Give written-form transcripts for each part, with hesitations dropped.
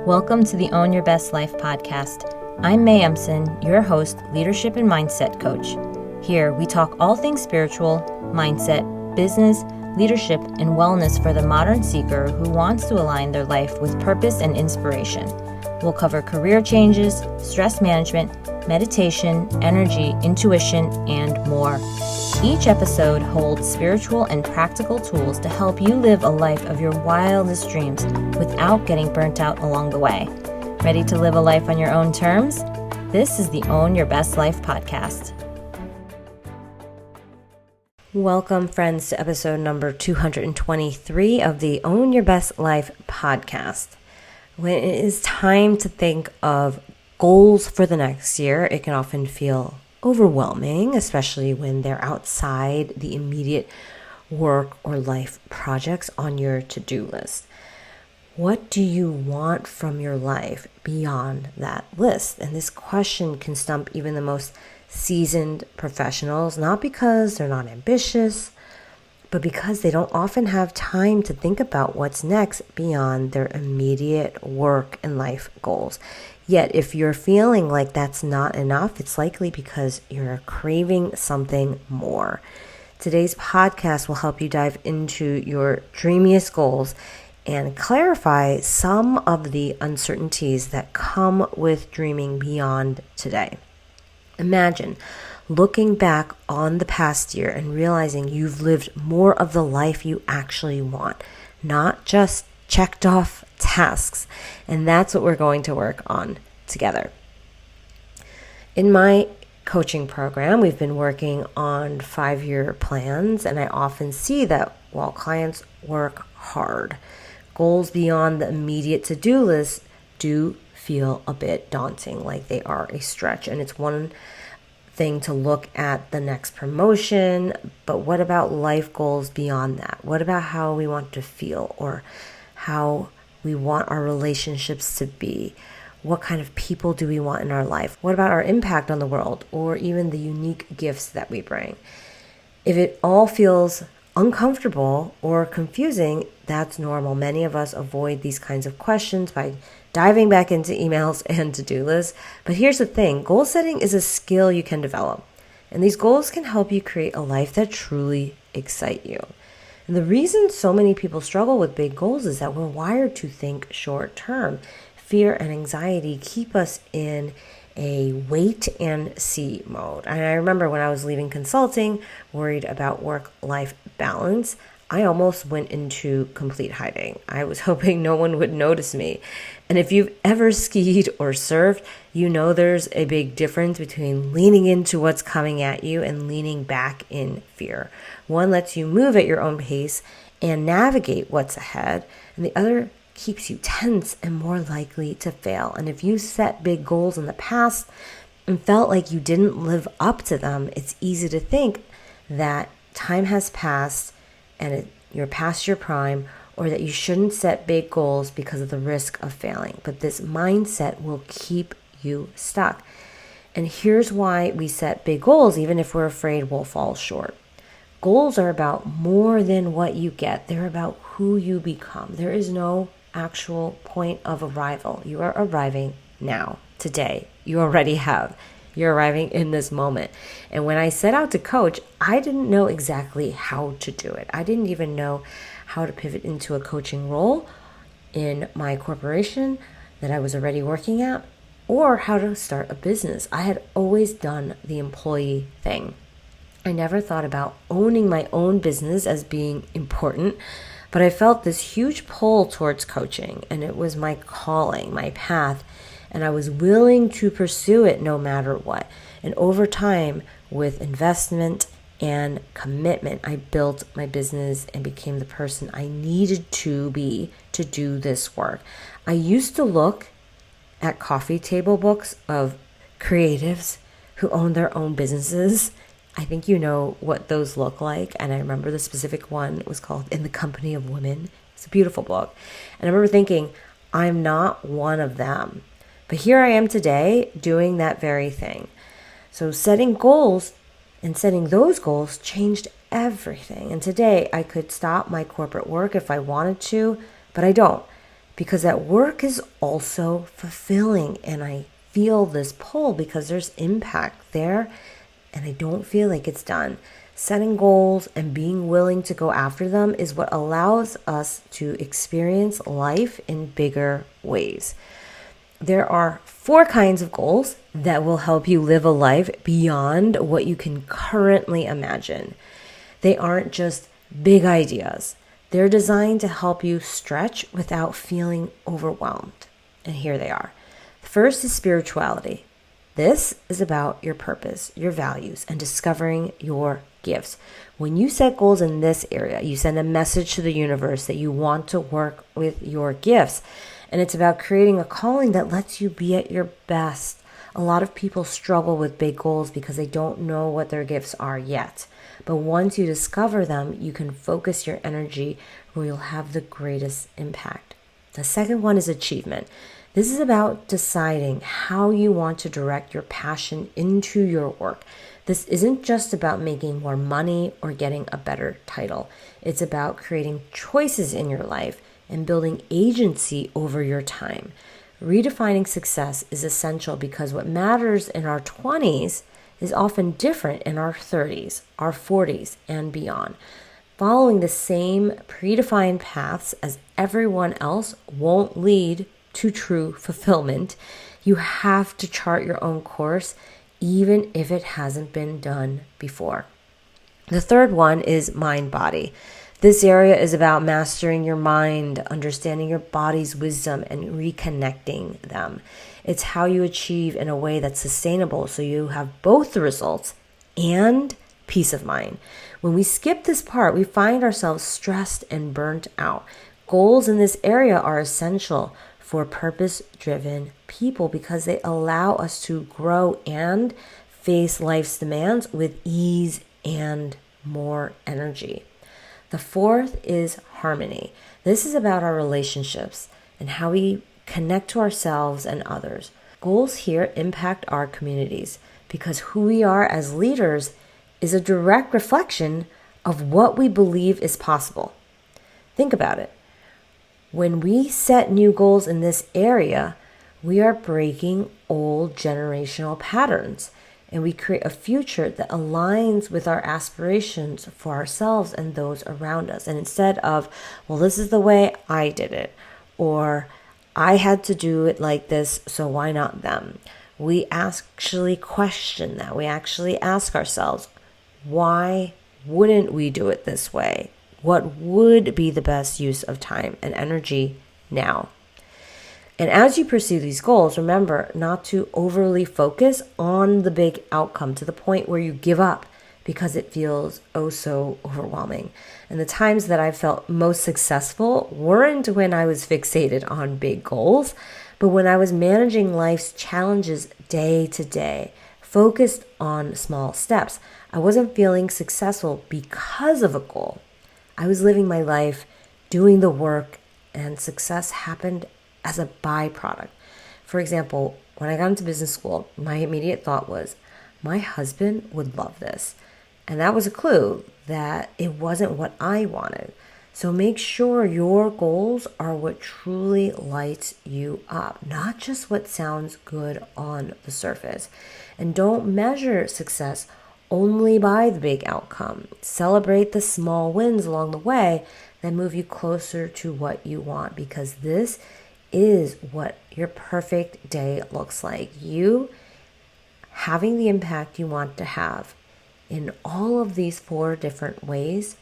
Welcome to the Own Your Best Life podcast. I'm May Emson, your host, leadership and mindset coach. Here, we talk all things spiritual, mindset, business, leadership, and wellness for the modern seeker who wants to align their life with purpose and inspiration. We'll cover career changes, stress management, meditation, energy, intuition, and more. Each episode holds spiritual and practical tools to help you live a life of your wildest dreams without getting burnt out along the way. Ready to live a life on your own terms? This is the Own Your Best Life podcast. Welcome, friends, to episode number 223 of the Own Your Best Life podcast. When it is time to think of goals for the next year, it can often feel overwhelming, especially when they're outside the immediate work or life projects on your to-do list. What do you want from your life beyond that list? And this question can stump even the most seasoned professionals, not because they're not ambitious, but because they don't often have time to think about what's next beyond their immediate work and life goals. Yet, if you're feeling like that's not enough, it's likely because you're craving something more. Today's podcast will help you dive into your dreamiest goals and clarify some of the uncertainties that come with dreaming beyond today. Imagine looking back on the past year and realizing you've lived more of the life you actually want, not just checked off tasks. And that's what we're going to work on together. In my coaching program, we've been working on 5-year plans, and I often see that while clients work hard, goals beyond the immediate to-do list do feel a bit daunting, like they are a stretch. And it's one thing to look at the next promotion, but what about life goals beyond that? What about how we want to feel or how we want our relationships to be? What kind of people do we want in our life? What about our impact on the world or even the unique gifts that we bring? If it all feels uncomfortable or confusing, that's normal. Many of us avoid these kinds of questions by diving back into emails and to-do lists. But here's the thing, goal setting is a skill you can develop. And these goals can help you create a life that truly excites you. And the reason so many people struggle with big goals is that we're wired to think short term. Fear and anxiety keep us in a wait and see mode. And I remember when I was leaving consulting, worried about work-life balance, I almost went into complete hiding. I was hoping no one would notice me. And if you've ever skied or surfed, you know there's a big difference between leaning into what's coming at you and leaning back in fear. One lets you move at your own pace and navigate what's ahead, and the other keeps you tense and more likely to fail. And if you set big goals in the past and felt like you didn't live up to them, it's easy to think that time has passed and you're past your prime, or that you shouldn't set big goals because of the risk of failing. But this mindset will keep you stuck. And here's why we set big goals, even if we're afraid we'll fall short. Goals are about more than what you get. They're about who you become. There is no actual point of arrival. You are arriving now, today. You already have. You're arriving in this moment. And when I set out to coach, I didn't know exactly how to do it. I didn't even know how to pivot into a coaching role in my corporation that I was already working at, or how to start a business. I had always done the employee thing. I never thought about owning my own business as being important, but I felt this huge pull towards coaching, and it was my calling, my path, and I was willing to pursue it no matter what. And over time, with investment and commitment, I built my business and became the person I needed to be to do this work. I used to look at coffee table books of creatives who own their own businesses. I think you know what those look like. And I remember the specific one was called In the Company of Women. It's a beautiful book. And I remember thinking, I'm not one of them. But here I am today doing that very thing. So setting goals and setting those goals changed everything. And today I could stop my corporate work if I wanted to, but I don't. because that work is also fulfilling. And I feel this pull because there's impact there and I don't feel like it's done. Setting goals and being willing to go after them is what allows us to experience life in bigger ways. There are 4 kinds of goals that will help you live a life beyond what you can currently imagine. They aren't just big ideas. They're designed to help you stretch without feeling overwhelmed. And here they are. The first is spirituality. This is about your purpose, your values, and discovering your gifts. When you set goals in this area, you send a message to the universe that you want to work with your gifts. And it's about creating a calling that lets you be at your best. A lot of people struggle with big goals because they don't know what their gifts are yet. But once you discover them, you can focus your energy where you'll have the greatest impact. The second one is achievement. This is about deciding how you want to direct your passion into your work. This isn't just about making more money or getting a better title. It's about creating choices in your life and building agency over your time. Redefining success is essential because what matters in our 20s is often different in our 30s, our 40s, and beyond. Following the same predefined paths as everyone else won't lead to true fulfillment. You have to chart your own course, even if it hasn't been done before. The third one is mind-body. This area is about mastering your mind, understanding your body's wisdom, and reconnecting them. It's how you achieve in a way that's sustainable so you have both the results and peace of mind. When we skip this part, we find ourselves stressed and burnt out. Goals in this area are essential for purpose-driven people because they allow us to grow and face life's demands with ease and more energy. The fourth is harmony. This is about our relationships and how we connect to ourselves and others. Goals here impact our communities because who we are as leaders is a direct reflection of what we believe is possible. Think about it. When we set new goals in this area, we are breaking old generational patterns and we create a future that aligns with our aspirations for ourselves and those around us. And instead of, well, this is the way I did it, or I had to do it like this, so why not them? We actually question that. We actually ask ourselves, why wouldn't we do it this way? What would be the best use of time and energy now? And as you pursue these goals, remember not to overly focus on the big outcome to the point where you give up because it feels oh so overwhelming. And the times that I felt most successful weren't when I was fixated on big goals, but when I was managing life's challenges day to day, focused on small steps. I wasn't feeling successful because of a goal. I was living my life, doing the work, and success happened as a byproduct. For example, when I got into business school, my immediate thought was, my husband would love this. And that was a clue that it wasn't what I wanted. So make sure your goals are what truly lights you up, not just what sounds good on the surface. And don't measure success only by the big outcome. Celebrate the small wins along the way that move you closer to what you want, because this is what your perfect day looks like. You having the impact you want to have in all of these 4 different ways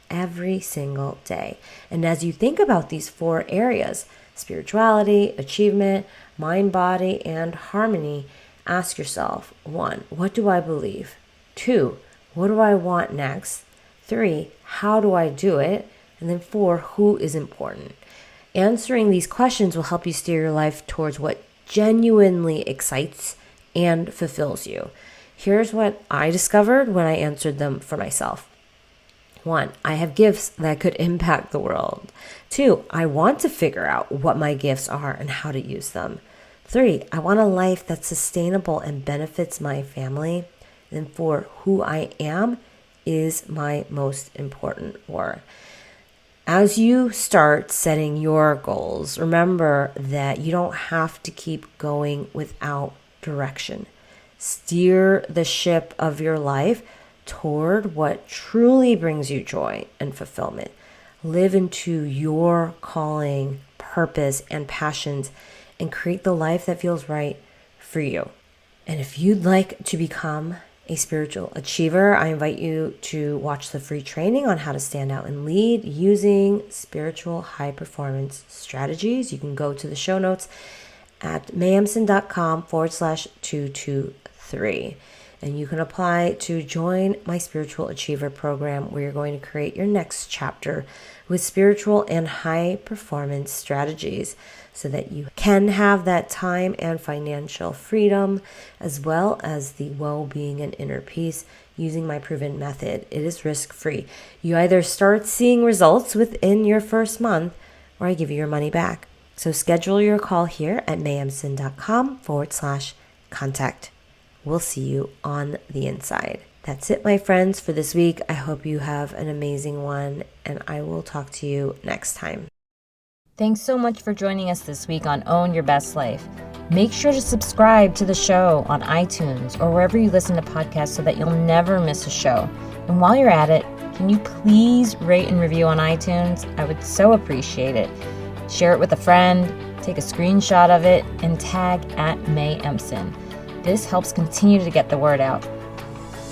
every single day. And as you think about these 4 areas, spirituality, achievement, mind, body, and harmony, ask yourself, 1, what do I believe? 2, what do I want next? 3, how do I do it? And then 4, who is important? Answering these questions will help you steer your life towards what genuinely excites and fulfills you. Here's what I discovered when I answered them for myself. 1, I have gifts that could impact the world. 2, I want to figure out what my gifts are and how to use them. 3, I want a life that's sustainable and benefits my family. And 4, who I am is my most important work. As you start setting your goals, remember that you don't have to keep going without direction. Steer the ship of your life toward what truly brings you joy and fulfillment. Live into your calling, purpose, and passions, and create the life that feels right for you. And if you'd like to become a spiritual achiever, I invite you to watch the free training on how to stand out and lead using spiritual high performance strategies. You can go to the show notes at mayemson.com/223. And you can apply to join my Spiritual Achiever program, where you're going to create your next chapter with spiritual and high performance strategies so that you can have that time and financial freedom, as well as the well-being and inner peace using my proven method. It is risk-free. You either start seeing results within your first month, or I give you your money back. So schedule your call here at mayemson.com/contact. We'll see you on the inside. That's it, my friends, for this week. I hope you have an amazing one, and I will talk to you next time. Thanks so much for joining us this week on Own Your Best Life. Make sure to subscribe to the show on iTunes or wherever you listen to podcasts so that you'll never miss a show. And while you're at it, can you please rate and review on iTunes? I would so appreciate it. Share it with a friend, take a screenshot of it, and tag @MayEmson. This helps continue to get the word out.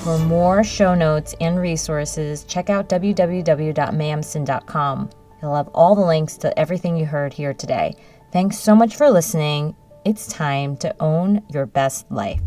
For more show notes and resources, check out www.mayemson.com. You'll have all the links to everything you heard here today. Thanks so much for listening. It's time to own your best life.